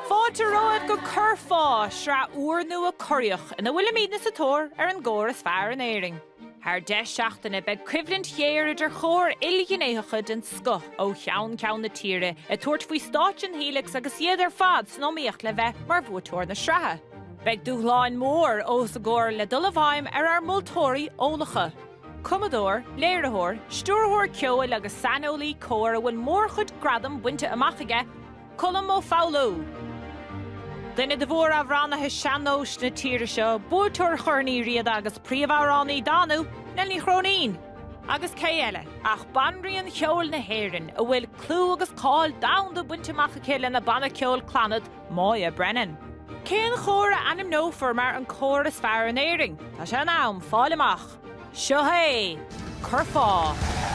Fáilte roimh go Curfá sra úrnua corioch in bhfuil míad sa tóir an gcór is fearr in Éirinn. Thar deich seachtaine be cuimhlint chéir idir chór ilghinéiche den scoth ó cheann na tíre tuairt faoi stáitse Helix agus iad fad snomíocht le bheith mar bhuatóir na srathe. Beg dúchláin mór ó sa gcór le dul bhaim ar multóirí ólacha. Commodore, léirithóir, stúrthóir ceoil agus sanolí cóir a bhain mór chud gradam buinte amachige, Colm Ó Foghlú. Duine de bhór a bhránathe seanós na tíre seo, búirteoir chornaí riad agus príomháránnaí danú, Nell Ní Chróinín. Agus cé eile, ach banríonn cheoil na hÉireann a bhfuil clú agus cáil damhna buinte amachige le na banna ceoil clanad Moya Brennan. Cén chóir a anim nófar mar an cór is fearr in Éirinn. Tá sé ná fáil amach. Seo hé, Curfá.